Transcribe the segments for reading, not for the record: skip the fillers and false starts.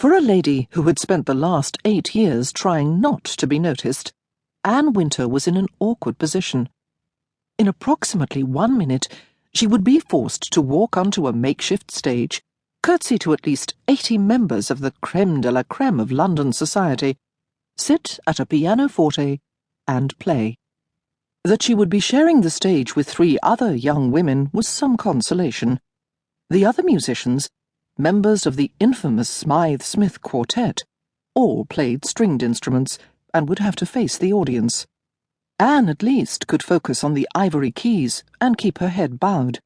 For a lady who had spent the last 8 years trying not to be noticed, Anne Winter was in an awkward position. In approximately 1 minute, she would be forced to walk onto a makeshift stage, curtsy to at least 80 members of the creme de la creme of London society, sit at a pianoforte, and play. That she would be sharing the stage with 3 other young women was some consolation. The other musicians, members of the infamous Smythe-Smith quartet, all played stringed instruments and would have to face the audience. Anne, at least, could focus on the ivory keys and keep her head bowed.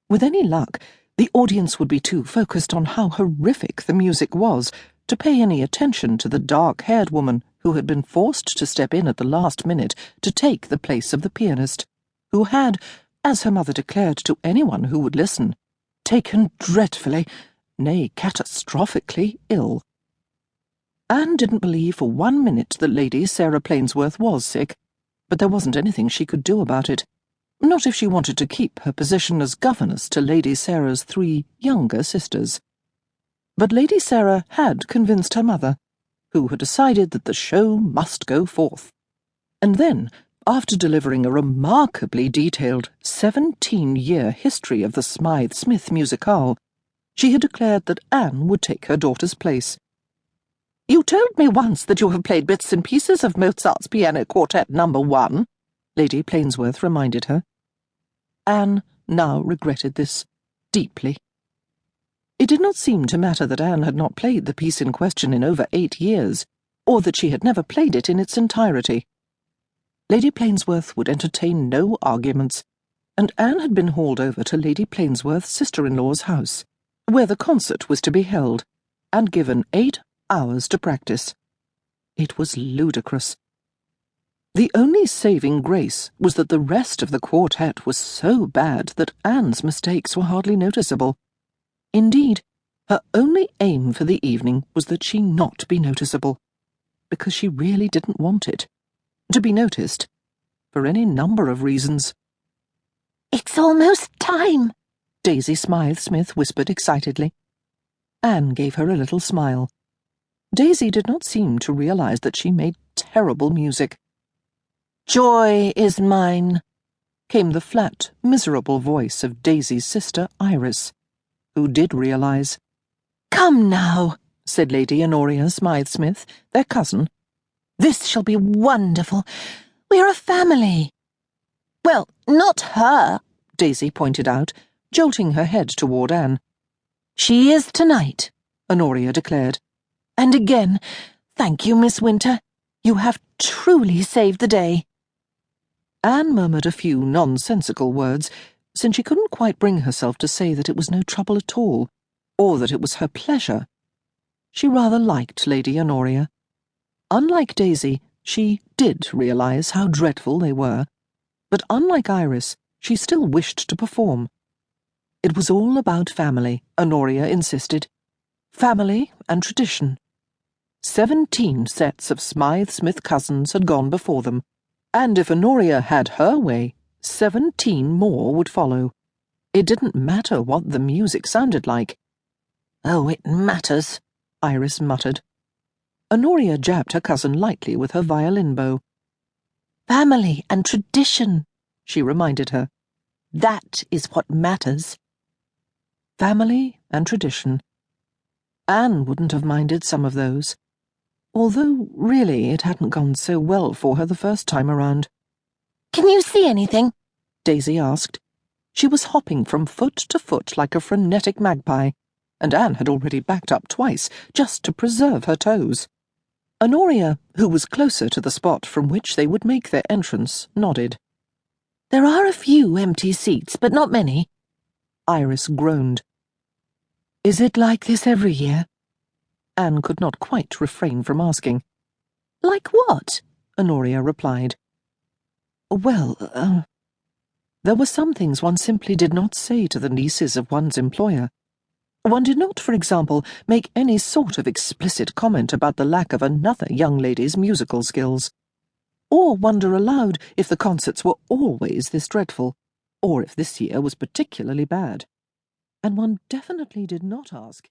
With any luck, the audience would be too focused on how horrific the music was to pay any attention to the dark-haired woman who had been forced to step in at the last minute to take the place of the pianist, who had, as her mother declared to anyone who would listen, taken dreadfully, nay, catastrophically ill. Anne didn't believe for 1 minute that Lady Sarah Plainsworth was sick, but there wasn't anything she could do about it, not if she wanted to keep her position as governess to Lady Sarah's 3 younger sisters. But Lady Sarah had convinced her mother, who had decided that the show must go forth. And then, after delivering a remarkably detailed 17-year history of the Smythe-Smith musicale, she had declared that Anne would take her daughter's place. "You told me once that you have played bits and pieces of Mozart's Piano Quartet No. 1, Lady Plainsworth reminded her. Anne now regretted this deeply. It did not seem to matter that Anne had not played the piece in question in over 8 years, or that she had never played it in its entirety. Lady Plainsworth would entertain no arguments, and Anne had been hauled over to Lady Plainsworth's sister-in-law's house, where the concert was to be held, and given 8 hours to practice. It was ludicrous. The only saving grace was that the rest of the quartet was so bad that Anne's mistakes were hardly noticeable. Indeed, her only aim for the evening was that she not be noticeable, because she really didn't want it. To be noticed, for any number of reasons. "It's almost time," Daisy Smythe-Smith whispered excitedly. Anne gave her a little smile. Daisy did not seem to realize that she made terrible music. "Joy is mine," came the flat, miserable voice of Daisy's sister Iris, who did realize. "Come now," said Lady Honoria Smythe-Smith, their cousin. "This shall be wonderful. We're a family." "Well, not her," Daisy pointed out, jolting her head toward Anne. "She is tonight," Honoria declared. "And again, thank you, Miss Winter. You have truly saved the day." Anne murmured a few nonsensical words, since she couldn't quite bring herself to say that it was no trouble at all, or that it was her pleasure. She rather liked Lady Honoria. Unlike Daisy, she did realize how dreadful they were, but unlike Iris, she still wished to perform. It was all about family, Honoria insisted. Family and tradition. 17 sets of Smythe-Smith cousins had gone before them, and if Honoria had her way, 17 more would follow. It didn't matter what the music sounded like. "Oh, it matters," Iris muttered. Honoria jabbed her cousin lightly with her violin bow. "Family and tradition," she reminded her. "That is what matters." Family and tradition. Anne wouldn't have minded some of those, although really it hadn't gone so well for her the first time around. "Can you see anything?" Daisy asked. She was hopping from foot to foot like a frenetic magpie, and Anne had already backed up twice just to preserve her toes. Honoria, who was closer to the spot from which they would make their entrance, nodded. "There are a few empty seats, but not many." Iris groaned. "Is it like this every year?" Anne could not quite refrain from asking. "Like what?" Honoria replied. Well, there were some things one simply did not say to the nieces of one's employer. One did not, for example, make any sort of explicit comment about the lack of another young lady's musical skills, or wonder aloud if the concerts were always this dreadful, or if this year was particularly bad. And one definitely did not ask